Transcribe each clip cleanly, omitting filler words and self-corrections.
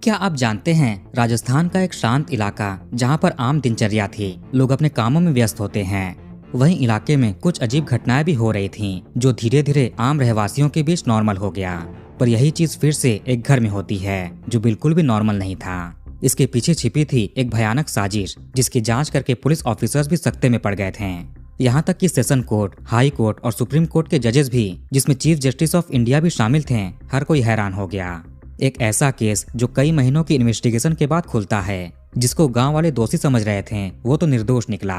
क्या आप जानते हैं राजस्थान का एक शांत इलाका जहां पर आम दिनचर्या थी, लोग अपने कामों में व्यस्त होते हैं, वहीं इलाके में कुछ अजीब घटनाएं भी हो रही थीं, जो धीरे धीरे आम रहवासियों के बीच नॉर्मल हो गया। पर यही चीज फिर से एक घर में होती है जो बिल्कुल भी नॉर्मल नहीं था। इसके पीछे छिपी थी एक भयानक साजिश, जिसकी जांच करके पुलिस ऑफिसर्स भी सकते में पड़ गए थे। यहाँ तक कि सेशन कोर्ट, हाई कोर्ट और सुप्रीम कोर्ट के जजेस भी, जिसमें चीफ जस्टिस ऑफ इंडिया भी शामिल थे, हर कोई हैरान हो गया। एक ऐसा केस जो कई महीनों की इन्वेस्टिगेशन के बाद खुलता है, जिसको गांव वाले दोषी समझ रहे थे, वो तो निर्दोष निकला।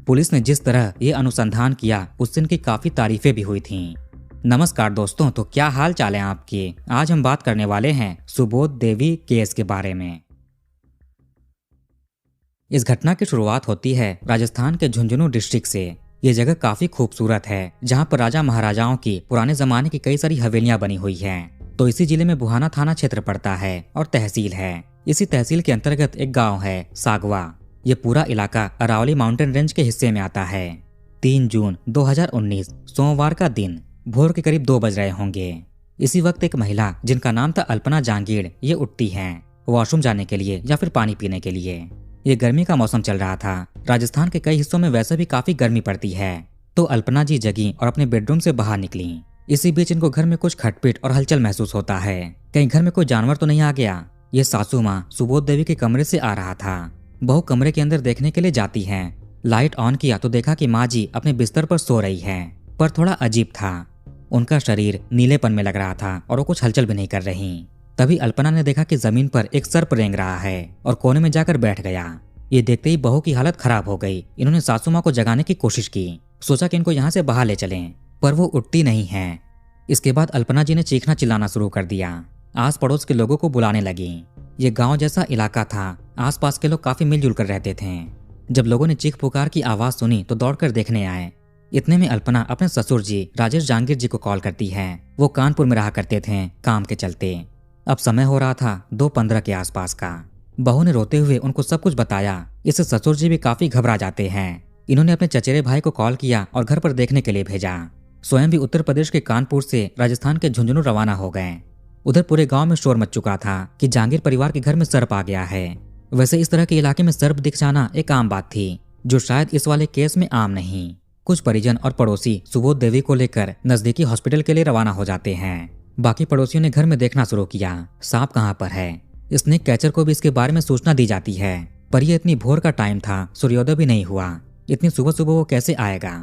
पुलिस ने जिस तरह ये अनुसंधान किया, उससे इनकी काफी तारीफें भी हुई थीं। नमस्कार दोस्तों, तो क्या हाल चाल है आपके। आज हम बात करने वाले हैं सुबोध देवी केस के बारे में। इस घटना की शुरुआत होती है राजस्थान के झुंझुनू डिस्ट्रिक्ट से। ये जगह काफी खूबसूरत है, जहाँ पर राजा महाराजाओं की पुराने जमाने की कई सारी हवेलियां बनी हुई हैं। तो इसी जिले में बुहाना थाना क्षेत्र पड़ता है और तहसील है। इसी तहसील के अंतर्गत एक गांव है सागवा। ये पूरा इलाका अरावली माउंटेन रेंज के हिस्से में आता है। 3 जून 2019 सोमवार का दिन भोर के करीब 2 बज रहे होंगे। इसी वक्त एक महिला जिनका नाम था अल्पना जांगीड़, ये उठती हैं वॉशरूम जाने के लिए या फिर पानी पीने के लिए। ये गर्मी का मौसम चल रहा था। राजस्थान के कई हिस्सों में वैसे भी काफी गर्मी पड़ती है। तो अल्पना जी जगी और अपने बेडरूम से बाहर निकली। इसी बीच इनको घर में कुछ खटपट और हलचल महसूस होता है। कहीं घर में कोई जानवर तो नहीं आ गया। ये सासू माँ सुबोध देवी के कमरे से आ रहा था। बहू कमरे के अंदर देखने के लिए जाती है। लाइट ऑन किया तो देखा कि माँ जी अपने बिस्तर पर सो रही है, पर थोड़ा अजीब था। उनका शरीर नीलेपन में लग रहा था और वो कुछ हलचल भी नहीं कर रही। तभी अल्पना ने देखा कि जमीन पर एक सर्प रेंग रहा है और कोने में जाकर बैठ गया। ये देखते ही बहू की हालत खराब हो गई। इन्होंने सासू माँ को जगाने की कोशिश की, सोचा कि इनको यहाँ से बाहर ले चलें, पर वो उठती नहीं है। इसके बाद अल्पना जी ने चीखना चिल्लाना शुरू कर दिया। आस पड़ोस के लोगों को बुलाने लगी। ये गांव जैसा इलाका था, आसपास के लोग काफी मिलजुल कर रहते थे। जब लोगों ने चीख पुकार की आवाज सुनी तो दौड़कर देखने आए। इतने में अल्पना अपने ससुर जी राजेश जांगीर जी को कॉल करती है। वो कानपुर में रहा करते थे काम के चलते। अब समय हो रहा था 2:15 के आसपास का। बहू ने रोते हुए उनको सब कुछ बताया। इससे ससुर जी भी काफी घबरा जाते हैं। इन्होंने अपने चचेरे भाई को कॉल किया और घर पर देखने के लिए भेजा। स्वयं भी उत्तर प्रदेश के कानपुर से राजस्थान के झुंझुनू रवाना हो गए। उधर पूरे गांव में शोर मच चुका था कि जांगीर परिवार के घर में सर्प आ गया है। वैसे इस तरह के इलाके में सर्प दिख जाना एक आम बात थी, जो शायद इस वाले केस में आम नहीं। कुछ परिजन और पड़ोसी सुबोध देवी को लेकर नजदीकी हॉस्पिटल के लिए रवाना हो जाते हैं। बाकी पड़ोसियों ने घर में देखना शुरू किया, सांप कहाँ पर है। स्नेक कैचर को भी इसके बारे में सूचना दी जाती है, पर यह इतनी भोर का टाइम था, सूर्योदय भी नहीं हुआ। इतनी सुबह सुबह वो कैसे आएगा।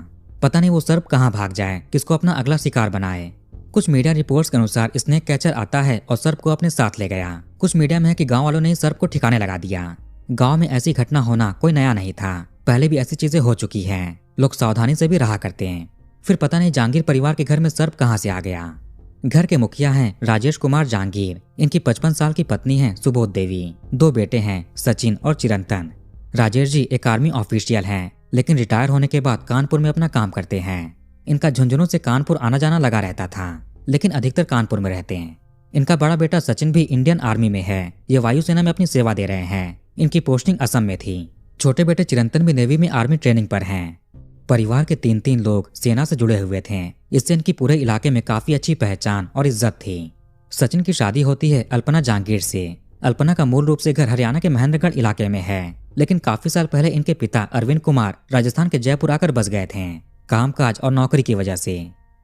पता नहीं वो सर्प कहाँ भाग जाए, किसको अपना अगला शिकार बनाए। कुछ मीडिया रिपोर्ट्स के अनुसार स्नेक कैचर आता है और सर्प को अपने साथ ले गया। कुछ मीडिया में है कि गांव वालों ने सर्प को ठिकाने लगा दिया। गांव में ऐसी घटना होना कोई नया नहीं था, पहले भी ऐसी चीजें हो चुकी हैं। लोग सावधानी से भी रहा करते हैं। फिर पता नहीं जांगीर परिवार के घर में सर्प कहाँ से आ गया। घर के मुखिया हैं राजेश कुमार जांगीर। इनकी 55 साल की पत्नी है सुबोध देवी। 2 बेटे हैं, सचिन और चिरंतन। राजेश जी एक आर्मी ऑफिशियल हैं, लेकिन रिटायर होने के बाद कानपुर में अपना काम करते हैं। इनका झुंझुनू से कानपुर आना जाना लगा रहता था, लेकिन अधिकतर कानपुर में रहते हैं। इनका बड़ा बेटा सचिन भी इंडियन आर्मी में है। ये वायुसेना में अपनी सेवा दे रहे हैं। इनकी पोस्टिंग असम में थी। छोटे बेटे चिरंतन भी नेवी में आर्मी ट्रेनिंग पर हैं। परिवार के 3 लोग सेना से जुड़े हुए थे। इससे इनकी पूरे इलाके में काफी अच्छी पहचान और इज्जत थी। सचिन की शादी होती है अल्पना जांगीर से। अल्पना का मूल रूप से घर हरियाणा के महेंद्रगढ़ इलाके में है, लेकिन काफी साल पहले इनके पिता अरविंद कुमार राजस्थान के जयपुर आकर बस गए थे, कामकाज और नौकरी की वजह से।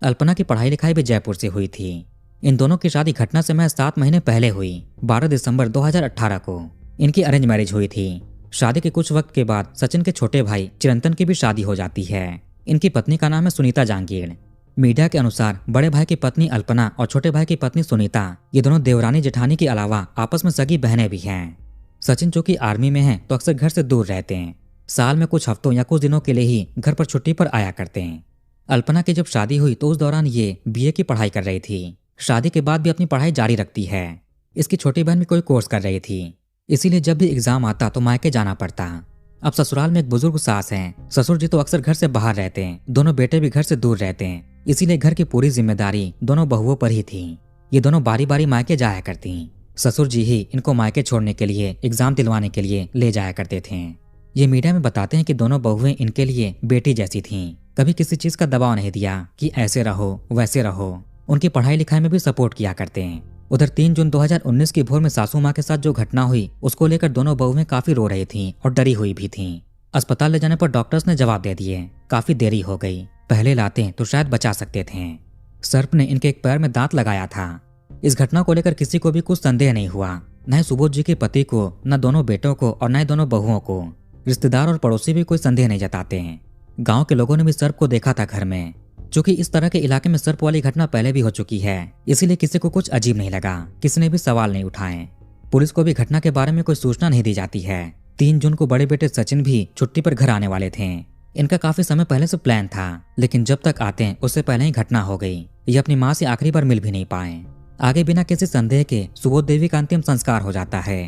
अल्पना की पढ़ाई लिखाई भी जयपुर से हुई थी। इन दोनों की शादी घटना से महज 7 महीने पहले हुई। 12 दिसंबर 2018 को इनकी अरेंज मैरिज हुई थी। शादी के कुछ वक्त के बाद सचिन के छोटे भाई चिरंतन की भी शादी हो जाती है। इनकी पत्नी का नाम है सुनीता जांगीड़। मीडिया के अनुसार बड़े भाई की पत्नी अल्पना और छोटे भाई की पत्नी सुनीता, ये दोनों देवरानी जेठानी के अलावा आपस में सगी बहनें भी हैं। सचिन जो कि आर्मी में हैं, तो अक्सर घर से दूर रहते हैं। साल में कुछ हफ्तों या कुछ दिनों के लिए ही घर पर छुट्टी पर आया करते हैं। अल्पना की जब शादी हुई तो उस दौरान ये BA की पढ़ाई कर रही थी। शादी के बाद भी अपनी पढ़ाई जारी रखती है। इसकी छोटी बहन भी कोई कोर्स कर रही थी, इसीलिए जब भी एग्जाम आता तो मायके जाना पड़ता। अब ससुराल में एक बुजुर्ग सास हैं। ससुर जी तो अक्सर घर से बाहर रहते हैं। दोनों बेटे भी घर से दूर रहते हैं, इसीलिए घर की पूरी जिम्मेदारी दोनों बहुओं पर ही थी। ये दोनों बारी बारी मायके जाया करती। ससुर जी ही इनको मायके छोड़ने के लिए, एग्जाम दिलवाने के लिए ले जाया करते थे। ये मीडिया में बताते हैं कि दोनों बहुएं इनके लिए बेटी जैसी थीं। कभी किसी चीज का दबाव नहीं दिया कि ऐसे रहो वैसे रहो। उनकी पढ़ाई लिखाई में भी सपोर्ट किया करते हैं। उधर 3 जून 2019 की भोर में सासू माँ के साथ जो घटना हुई उसको लेकर दोनों बहुएं काफी रो रही थीं और डरी हुई भी थीं। अस्पताल ले जाने पर डॉक्टर्स ने जवाब दे दिए, काफी देरी हो गई, पहले लाते तो शायद बचा सकते थे। सर्प ने इनके एक पैर में दांत लगाया था। इस घटना को लेकर किसी को भी कुछ संदेह नहीं हुआ, न सुबोध जी के पति को, न दोनों बेटों को और न ही दोनों बहुओं को। रिश्तेदार और पड़ोसी भी कोई संदेह नहीं जताते हैं। गांव के लोगों ने भी सर्प को देखा था घर में। चूंकि इस तरह के इलाके में सर्प वाली घटना पहले भी हो चुकी है, इसीलिए किसी को कुछ अजीब नहीं लगा, किसी ने भी सवाल नहीं उठाए। पुलिस को भी घटना के बारे में कोई सूचना नहीं दी जाती है। 3 जून को बड़े बेटे सचिन भी छुट्टी पर घर आने वाले थे। इनका काफी समय पहले से प्लान था, लेकिन जब तक आते हैं उससे पहले ही घटना हो गई। ये अपनी माँ से आखिरी बार मिल भी नहीं पाए। आगे बिना किसी संदेह के सुबोध देवी का अंतिम संस्कार हो जाता है।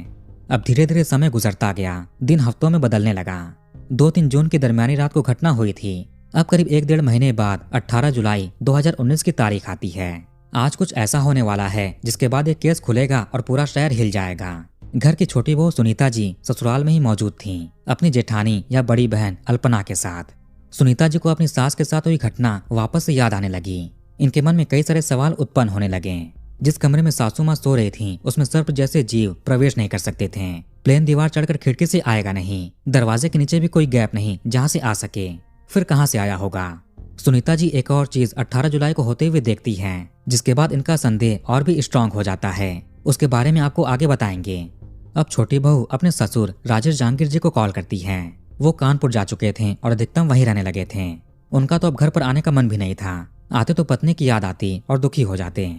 अब धीरे धीरे समय गुजरता गया, दिन हफ्तों में बदलने लगा। 2-3 जून की दरमियानी रात को घटना हुई थी। अब करीब 1-1.5 महीने बाद 18 जुलाई 2019 की तारीख आती है। आज कुछ ऐसा होने वाला है जिसके बाद एक केस खुलेगा और पूरा शहर हिल जाएगा। घर की छोटी बहू सुनीता जी ससुराल में ही मौजूद थीं, अपनी जेठानी या बड़ी बहन अल्पना के साथ। सुनीता जी को अपनी सास के साथ हुई घटना वापस से याद आने लगी। इनके मन में कई सारे सवाल उत्पन्न होने लगे। जिस कमरे में सासू माँ सो रही थीं, उसमें सर्प जैसे जीव प्रवेश नहीं कर सकते थे। प्लेन दीवार चढ़कर खिड़की से आएगा नहीं, दरवाजे के नीचे भी कोई गैप नहीं जहाँ से आ सके, फिर कहाँ से आया होगा। सुनीता जी एक और चीज 18 जुलाई को होते हुए देखती हैं, जिसके बाद इनका संदेह और भी स्ट्रांग हो जाता है। उसके बारे में आपको आगे बताएंगे। अब छोटी बहू अपने ससुर राजेश जहांगीर जी को कॉल करती हैं। वो कानपुर जा चुके थे और अधिकतम वहीं रहने लगे थे। उनका तो अब घर पर आने का मन भी नहीं था। आते तो पत्नी की याद आती और दुखी हो जाते।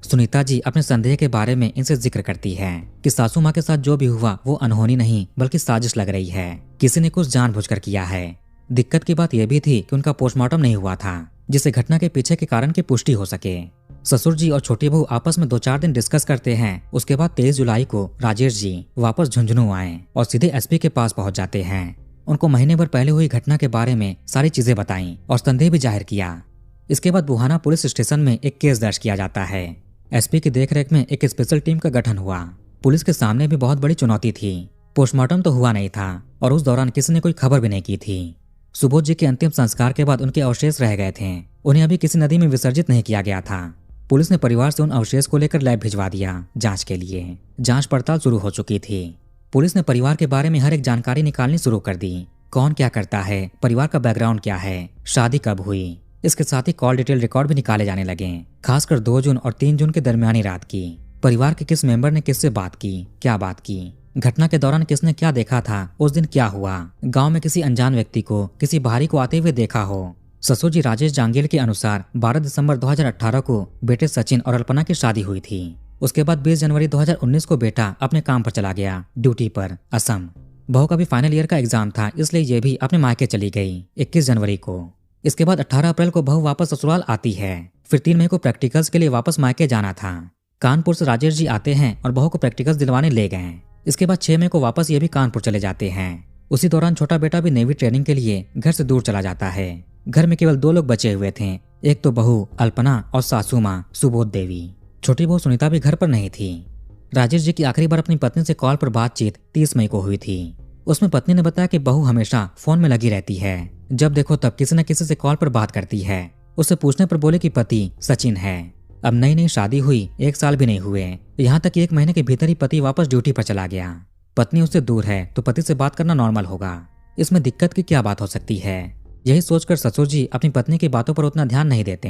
सुनीता जी अपने संदेह के बारे में इनसे जिक्र करती है कि सासू माँ के साथ जो भी हुआ वो अनहोनी नहीं बल्कि साजिश लग रही है, किसी ने कुछ जानबूझकर किया है। दिक्कत की बात यह भी थी कि उनका पोस्टमार्टम नहीं हुआ था, जिससे घटना के पीछे के कारण की पुष्टि हो सके। ससुर जी और छोटी बहू आपस में 2-4 दिन डिस्कस करते हैं। उसके बाद 23 जुलाई को राजेश जी वापस झुंझुनू आए और सीधे एसपी के पास पहुंच जाते हैं। उनको महीने भर पहले हुई घटना के बारे में सारी चीजें बताई और संदेह भी जाहिर किया। इसके बाद बुहाना पुलिस स्टेशन में एक केस दर्ज किया जाता है। एसपी की देखरेख में एक स्पेशल टीम का गठन हुआ। पुलिस के सामने भी बहुत बड़ी चुनौती थी। पोस्टमार्टम तो हुआ नहीं था और उस दौरान किसी ने कोई खबर भी नहीं की थी। सुबोध जी के अंतिम संस्कार के बाद उनके अवशेष रह गए थे। उन्हें अभी किसी नदी में विसर्जित नहीं किया गया था। पुलिस ने परिवार से उन अवशेष को लेकर लैब भिजवा दिया जांच के लिए। जांच पड़ताल शुरू हो चुकी थी। पुलिस ने परिवार के बारे में हर एक जानकारी निकालनी शुरू कर दी। कौन क्या करता है, परिवार का बैकग्राउंड क्या है, शादी कब हुई। इसके साथ ही कॉल डिटेल रिकॉर्ड भी निकाले जाने लगे, खासकर 2 जून और 3 जून के दरमियानी रात की। परिवार के किस मेंबर ने किससे बात की, क्या बात की, घटना के दौरान किसने क्या देखा था, उस दिन क्या हुआ, गांव में किसी अनजान व्यक्ति को, किसी बाहरी को आते हुए देखा हो। ससुर जी राजेश जांगीर के अनुसार 12 दिसंबर 2018 को बेटे सचिन और अल्पना की शादी हुई थी। उसके बाद 20 जनवरी 2019 को बेटा अपने काम पर चला गया, ड्यूटी पर असम। बहू का भी फाइनल ईयर का एग्जाम था, इसलिए ये भी अपने मायके चली गई 21 जनवरी को। इसके बाद 18 अप्रैल को बहू वापस ससुराल आती है। फिर 3 मई को प्रैक्टिकल्स के लिए वापस मायके जाना था। कानपुर से राजेश जी आते हैं और बहू को प्रैक्टिकल्स दिलवाने ले गए। इसके बाद 6 मई को वापस ये भी कानपुर चले जाते हैं। उसी दौरान छोटा बेटा भी नेवी ट्रेनिंग के लिए घर से दूर चला जाता है। घर में केवल 2 लोग बचे हुए थे, एक तो बहू अल्पना और सासू माँ सुबोध देवी। छोटी बहू सुनीता भी घर पर नहीं थी। राजेश जी की आखिरी बार अपनी पत्नी से कॉल पर बातचीत 30 मई को हुई थी। उसमें पत्नी ने बताया कि बहू हमेशा फोन में लगी रहती है, जब देखो तब किसी न किसी से कॉल पर बात करती है। उससे पूछने पर बोले कि पति सचिन है। अब नई नई शादी हुई, 1 साल भी नहीं हुए। यहाँ तक कि 1 महीने के भीतर ही पति वापस ड्यूटी पर चला गया। पत्नी उससे दूर है तो पति से बात करना नॉर्मल होगा, इसमें दिक्कत की क्या बात हो सकती है। यही सोचकर ससुर जी अपनी पत्नी की बातों पर उतना ध्यान नहीं देते।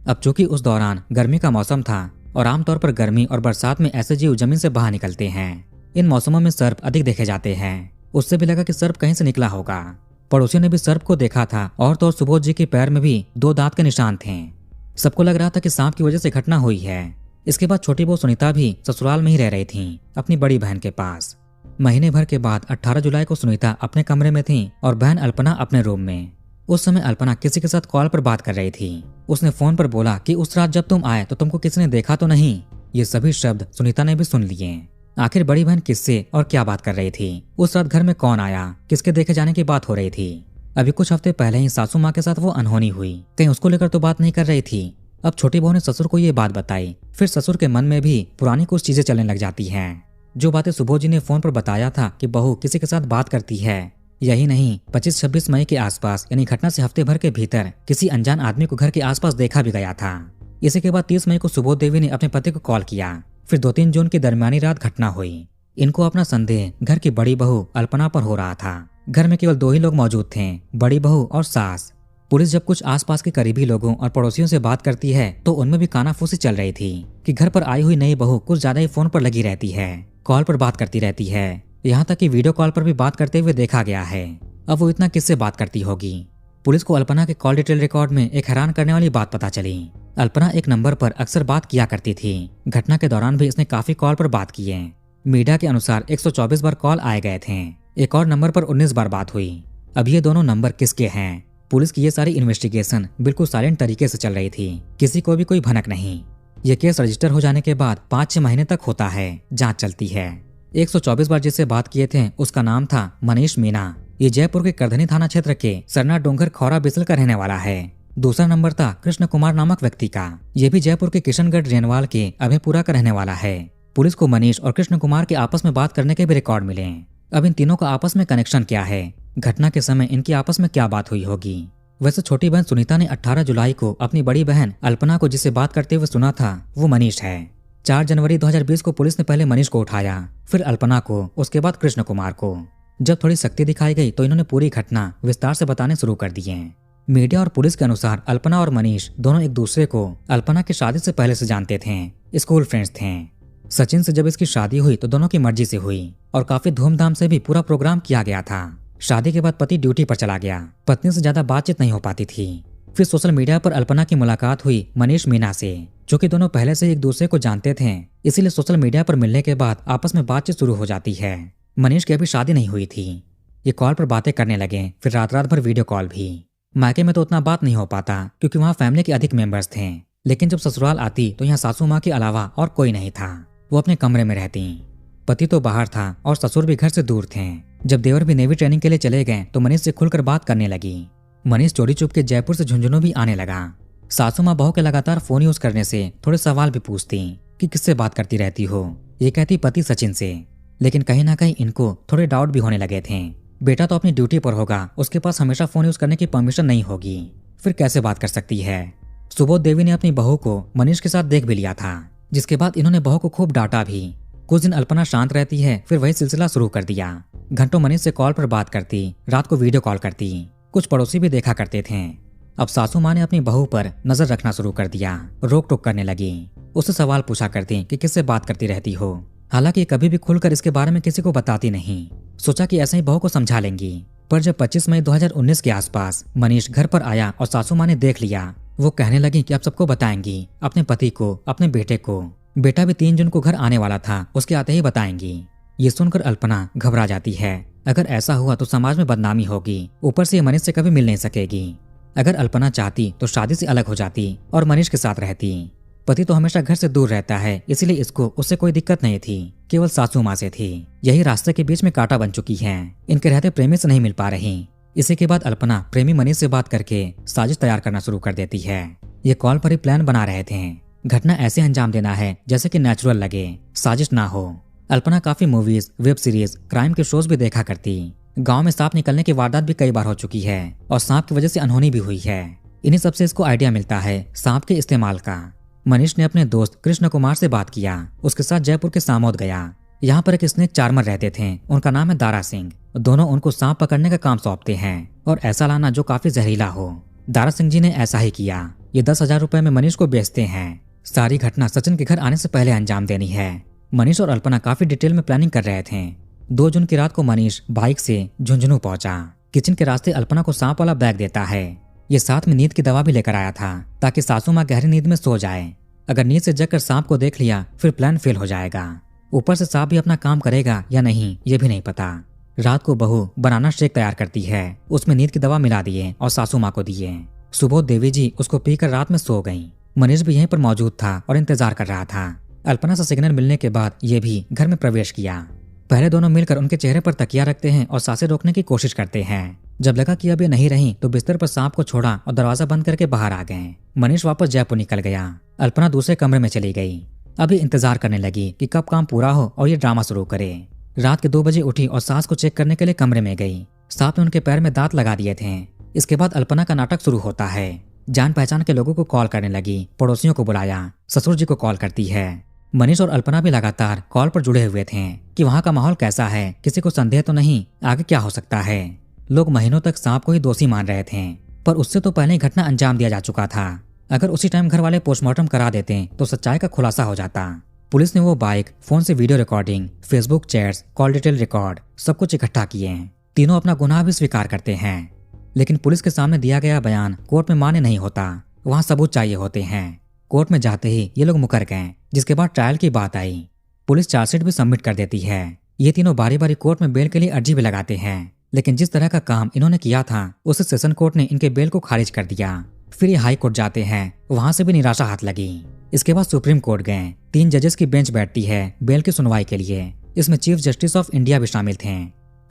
अब चूंकि उस दौरान गर्मी का मौसम था और आमतौर पर गर्मी और बरसात में ऐसे जीव जमीन से बाहर निकलते हैं। इन मौसमों में सर्प अधिक देखे जाते हैं। उससे भी लगा कि सर्प कहीं से निकला होगा। पड़ोसियों ने भी सर्प को देखा था और तो और सुबोध जी के पैर में भी 2 दांत के निशान थे। सबको लग रहा था कि सांप की वजह से घटना हुई है। इसके बाद छोटी बहू सुनीता भी ससुराल में ही रह रही थी, अपनी बड़ी बहन के पास। महीने भर के बाद 18 जुलाई को सुनीता अपने कमरे में थी और बहन अल्पना अपने रूम में। उस समय अल्पना किसी के साथ कॉल पर बात कर रही थी। उसने फोन पर बोला कि उस रात जब तुम आए तो तुमको किसी ने देखा तो नहीं। ये सभी शब्द सुनीता ने भी सुन लिए। आखिर बड़ी बहन किससे और क्या बात कर रही थी, उस रात घर में कौन आया, किसके देखे जाने की बात हो रही थी। अभी कुछ हफ्ते पहले ही सासू माँ के साथ वो अनहोनी हुई, कहीं उसको लेकर तो बात नहीं कर रही थी। अब छोटी बहू ने ससुर को ये बात बताई। फिर ससुर के मन में भी पुरानी कुछ चीजें चलने लग जाती हैं। जो बातें सुबोध जी ने फोन पर बताया था कि बहू किसी के साथ बात करती है, यही नहीं 25-26 मई के आसपास यानी घटना से हफ्ते भर के भीतर किसी अनजान आदमी को घर के आसपास देखा भी गया था। इसी के बाद 30 मई को सुबोध देवी ने अपने पति को कॉल किया फिर 2-3 जून की दरमियानी रात घटना हुई। इनको अपना संदेह घर की बड़ी बहू अल्पना पर हो रहा था। घर में केवल 2 ही लोग मौजूद थे, बड़ी बहू और सास। पुलिस जब कुछ आसपास के करीबी लोगों और पड़ोसियों से बात करती है तो उनमें भी कानाफूसी चल रही थी कि घर पर आई हुई नई बहू कुछ ज्यादा ही फोन पर लगी रहती है, कॉल पर बात करती रहती है। यहाँ तक कि वीडियो कॉल पर भी बात करते हुए देखा गया है। अब वो इतना किससे बात करती होगी। पुलिस को अल्पना के कॉल डिटेल रिकॉर्ड में एक हैरान करने वाली बात पता चली। अल्पना एक नंबर पर अक्सर बात किया करती थी। घटना के दौरान भी इसने काफी कॉल पर बात की है। मीडिया के अनुसार 124 बार कॉल आए गए थे। एक और नंबर पर 19 बार बात हुई। अब ये दोनों नंबर किसके हैं? पुलिस की ये सारी इन्वेस्टिगेशन बिल्कुल साइलेंट तरीके से चल रही थी, किसी को भी कोई भनक नहीं। ये केस रजिस्टर हो जाने के बाद 5-6 महीने तक होता है, जांच चलती है। 124 बार जिससे बात किए थे उसका नाम था मनीष मीना। ये जयपुर के करधनी थाना क्षेत्र के सरना डोंगर खौरा बिसल का रहने वाला है। दूसरा नंबर था कृष्ण कुमार नामक व्यक्ति का। ये भी जयपुर के किशनगढ़ रेनवाल के अभयपुरा का रहने वाला है। पुलिस को मनीष और कृष्ण कुमार के आपस में बात करने के भी रिकॉर्ड मिले। अब इन तीनों का आपस में कनेक्शन क्या है? घटना के समय इनकी आपस में क्या बात हुई होगी? वैसे छोटी बहन सुनीता ने 18 जुलाई को अपनी बड़ी बहन अल्पना को जिससे बात करते हुए सुना था वो मनीष है। 4 जनवरी 2020 को पुलिस ने पहले मनीष को उठाया, फिर अल्पना को, उसके बाद कृष्ण कुमार को। जब थोड़ी सख्ती दिखाई गई तो इन्होंने पूरी घटना विस्तार से बताने शुरू कर दिए। मीडिया और पुलिस के अनुसार अल्पना और मनीष दोनों एक दूसरे को अल्पना की शादी से पहले से जानते थे, स्कूल फ्रेंड्स थे। सचिन से जब इसकी शादी हुई तो दोनों की मर्जी से हुई और काफी धूमधाम से भी पूरा प्रोग्राम किया गया था। शादी के बाद पति ड्यूटी पर चला गया, पत्नी से ज्यादा बातचीत नहीं हो पाती थी। फिर सोशल मीडिया पर अल्पना की मुलाकात हुई मनीष मीना से। चूंकि दोनों पहले से एक दूसरे को जानते थे, इसीलिए सोशल मीडिया पर मिलने के बाद आपस में बातचीत शुरू हो जाती है। मनीष की अभी शादी नहीं हुई थी। ये कॉल पर बातें करने लगे, फिर रात भर वीडियो कॉल भी। मायके में तो उतना बात नहीं हो पाता क्योंकि वहाँ फैमिली के अधिक मेंबर्स थे, लेकिन जब ससुराल आती तो यहाँ सासू माँ के अलावा और कोई नहीं था। वो अपने कमरे में रहती। पति तो बाहर था और ससुर भी घर से दूर थे। जब देवर भी नेवी ट्रेनिंग के लिए चले गए तो मनीष से खुलकर बात करने लगी। मनीष चोरी चुप के जयपुर से झुंझुनू भी आने लगा। सासू माँ बहू के लगातार फोन यूज करने से थोड़े सवाल भी पूछती कि किससे बात करती रहती हो। ये कहती पति सचिन से, लेकिन कहीं ना कहीं इनको थोड़े डाउट भी होने लगे थे। बेटा तो अपनी ड्यूटी पर होगा, उसके पास हमेशा फोन यूज करने की परमिशन नहीं होगी, फिर कैसे बात कर सकती है। सुबोध देवी ने अपनी बहू को मनीष के साथ देख भी लिया था, जिसके बाद इन्होंने बहू को खूब डांटा भी। कुछ दिन अल्पना शांत रहती है, फिर वही सिलसिला शुरू कर दिया। घंटों मनीष से कॉल पर बात करती, रात को वीडियो कॉल करती। कुछ पड़ोसी भी देखा करते थे। अब सासू माँ ने अपनी बहू पर नजर रखना शुरू कर दिया, रोक टोक करने लगी। उससे सवाल पूछा करती कि किससे बात करती रहती हो। हालांकि कभी भी खुलकर इसके बारे में किसी को बताती नहीं। सोचा कि ऐसे ही बहू को समझा लेंगी। पर जब 25 मई 2019 के आसपास मनीष घर पर आया और सासू माँ ने देख लिया, वो कहने लगी कि अब सबको बताएंगी, अपने पति को, अपने बेटे को। बेटा भी 3 जून को घर आने वाला था, उसके आते ही बताएंगी। ये सुनकर अल्पना घबरा जाती है। अगर ऐसा हुआ तो समाज में बदनामी होगी, ऊपर से ये मनीष से कभी मिल नहीं सकेगी। अगर अल्पना चाहती तो शादी से अलग हो जाती और मनीष के साथ रहती। पति तो हमेशा घर से दूर रहता है, इसलिए इसको उससे कोई दिक्कत नहीं थी, केवल सासू माँ से थी। यही रास्ते के बीच में कांटा बन चुकी है। इनके रहते प्रेमी से नहीं मिल पा रही। इसी के बाद अल्पना प्रेमी मनीष से बात करके साजिश तैयार करना शुरू कर देती है। ये कॉल पर ही प्लान बना रहे थे। घटना ऐसे अंजाम देना है जैसे कि नेचुरल लगे, साजिश ना हो। अल्पना काफी मूवीज, वेब सीरीज, क्राइम के शोज भी देखा करती। गांव में सांप निकलने की वारदात भी कई बार हो चुकी है और सांप की वजह से अनहोनी भी हुई है। इन्हीं सबसे इसको आइडिया मिलता है सांप के इस्तेमाल का। मनीष ने अपने दोस्त कृष्ण कुमार से बात किया, उसके साथ जयपुर के सामोद गया। यहाँ पर एक स्नेक चार्मर रहते थे, उनका नाम है दारा सिंह। दोनों उनको सांप पकड़ने का काम सौंपते हैं और ऐसा लाना जो काफी जहरीला हो। दारा सिंह जी ने ऐसा ही किया। ये 10,000 रुपए में मनीष को बेचते हैं। सारी घटना सचिन के घर आने से पहले अंजाम देनी है। मनीष और अल्पना काफी डिटेल में प्लानिंग कर रहे थे। 2 जून की रात को मनीष बाइक से झुंझुनू पहुंचा। किचन के रास्ते अल्पना को सांप वाला बैग देता है। ये साथ में नींद की दवा भी लेकर आया था ताकि सासू माँ गहरी नींद में सो जाए। अगर नींद से जगकर सांप को देख लिया फिर प्लान फेल हो जाएगा। ऊपर से सांप भी अपना काम करेगा या नहीं ये भी नहीं पता। रात को बहू बनाना शेक तैयार करती है, उसमें नींद की दवा मिला दिए और सासू माँ को दिए। सुबोध देवी जी उसको पीकर रात में सो गईं। मनीष भी यहीं पर मौजूद था और इंतजार कर रहा था। अल्पना से सिग्नल मिलने के बाद ये भी घर में प्रवेश किया। पहले दोनों मिलकर उनके चेहरे पर तकिया रखते हैं और सांसें रोकने की कोशिश करते हैं। जब लगा कि अब ये नहीं रही तो बिस्तर पर सांप को छोड़ा और दरवाजा बंद करके बाहर आ गए। मनीष वापस जयपुर निकल गया। अल्पना दूसरे कमरे में चली गई। अभी इंतजार करने लगी कि कब काम पूरा हो और ये ड्रामा शुरू करे। रात के 2 बजे उठी और सास को चेक करने के लिए कमरे में गई। साथ में उनके पैर में दांत लगा दिए थे। इसके बाद अल्पना का नाटक शुरू होता है। जान पहचान के लोगों को कॉल करने लगी, पड़ोसियों को बुलाया, ससुर जी को कॉल करती है। मनीष और अल्पना भी लगातार कॉल पर जुड़े हुए थे कि वहाँ का माहौल कैसा है, किसी को संदेह तो नहीं, आगे क्या हो सकता है। लोग महीनों तक सांप को ही दोषी मान रहे थे, पर उससे तो पहले ही घटना अंजाम दिया जा चुका था। अगर उसी टाइम घर वाले पोस्टमार्टम करा देते तो सच्चाई का खुलासा हो जाता। पुलिस ने वो बाइक, फोन से video recording, Facebook chats, call detail record सब कुछ इकट्ठा किए हैं। तीनों अपना गुनाह भी स्वीकार करते हैं, लेकिन पुलिस के सामने दिया गया बयान कोर्ट में मान्य नहीं होता। वहाँ सबूत चाहिए होते हैं। कोर्ट में जाते ही ये लोग मुकर गए, जिसके बाद ट्रायल की बात आई। पुलिस चार्जशीट भी सबमिट कर देती है। ये तीनों बारी बारी कोर्ट में बेल के लिए अर्जी भी लगाते हैं, लेकिन जिस तरह का काम इन्होंने किया था उसे सेशन कोर्ट ने इनके बेल को खारिज कर दिया। फिर ये हाई कोर्ट जाते हैं, वहां से भी निराशा हाथ लगी। इसके बाद सुप्रीम कोर्ट गए। 3 जजेस की बेंच बैठती है बेल की सुनवाई के लिए। इसमें चीफ जस्टिस ऑफ इंडिया भी शामिल थे।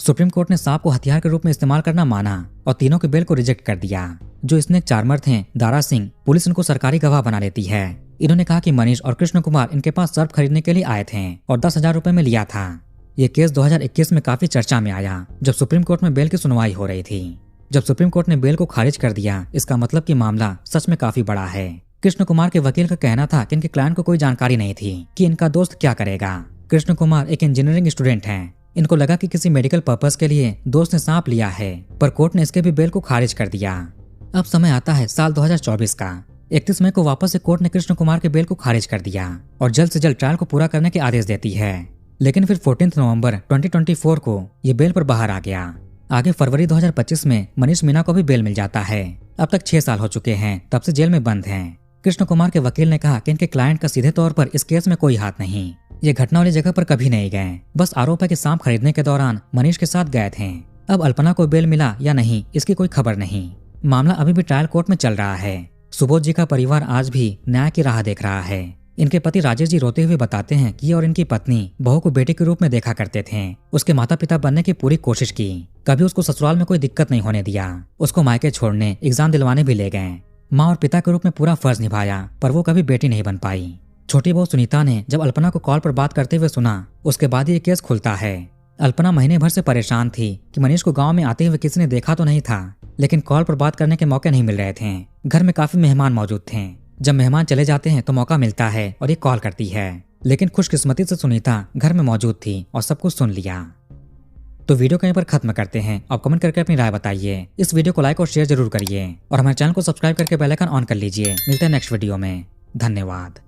सुप्रीम कोर्ट ने सांप को हथियार के रूप में इस्तेमाल करना माना और तीनों के बेल को रिजेक्ट कर दिया। जो स्नेक चार्मर थे दारा सिंह, पुलिस इनको सरकारी गवाह बना लेती है। इन्होंने कहा कि मनीष और कृष्ण कुमार इनके पास सर्फ खरीदने के लिए आए थे और 10,000 रुपए में लिया था। ये केस 2021 में काफी चर्चा में आया, जब सुप्रीम कोर्ट में बेल की सुनवाई हो रही थी। जब सुप्रीम कोर्ट ने बेल को खारिज कर दिया, इसका मतलब कि मामला सच में काफी बड़ा है। कृष्ण कुमार के वकील का कहना था कि इनके क्लाइंट को कोई जानकारी नहीं थी कि इनका दोस्त क्या करेगा। कृष्ण कुमार एक इंजीनियरिंग स्टूडेंट हैं। इनको लगा कि किसी मेडिकल पर्पस के लिए दोस्त ने सांप लिया है, पर कोर्ट ने इसके भी बेल को खारिज कर दिया। अब समय आता है साल 2024 का। 31 मई को वापस से कोर्ट ने कृष्ण कुमार के बेल को खारिज कर दिया और जल्द से जल्द ट्रायल को पूरा करने के आदेश देती है। लेकिन फिर 14 नवंबर 2024 को ये बेल पर बाहर आ गया। आगे फरवरी 2025 में मनीष मीना को भी बेल मिल जाता है। अब तक 6 साल हो चुके हैं, तब से जेल में बंद हैं। कृष्ण कुमार के वकील ने कहा कि इनके क्लाइंट का सीधे तौर पर इस केस में कोई हाथ नहीं। ये घटना वाली जगह पर कभी नहीं गए, बस आरोप है कि सांप खरीदने के दौरान मनीष के साथ गए थे। अब अल्पना को बेल मिला या नहीं, इसकी कोई खबर नहीं। मामला अभी भी ट्रायल कोर्ट में चल रहा है। सुबोध जी का परिवार आज भी न्याय की राह देख रहा है। इनके पति राजेश जी रोते हुए बताते हैं कि ये और इनकी पत्नी बहू को बेटे के रूप में देखा करते थे। उसके माता पिता बनने की पूरी कोशिश की, कभी उसको ससुराल में कोई दिक्कत नहीं होने दिया। उसको मायके छोड़ने, एग्जाम दिलवाने भी ले गए। माँ और पिता के रूप में पूरा फर्ज निभाया, पर वो कभी बेटी नहीं बन पाई। छोटी बहू सुनीता ने जब अल्पना को कॉल पर बात करते हुए सुना, उसके बाद ये केस खुलता है। अल्पना महीने भर से परेशान थी कि मनीष को गाँव में आते हुए किसी ने देखा तो नहीं था, लेकिन कॉल पर बात करने के मौके नहीं मिल रहे थे। घर में काफी मेहमान मौजूद थे। जब मेहमान चले जाते हैं तो मौका मिलता है और ये कॉल करती है। लेकिन खुशकिस्मती से सुनीता घर में मौजूद थी और सब कुछ सुन लिया। तो वीडियो को यहीं पर खत्म करते हैं। आप कमेंट करके अपनी राय बताइए। इस वीडियो को लाइक और शेयर जरूर करिए और हमारे चैनल को सब्सक्राइब करके बेल आइकन ऑन कर लीजिए। मिलते हैं नेक्स्ट वीडियो में। धन्यवाद।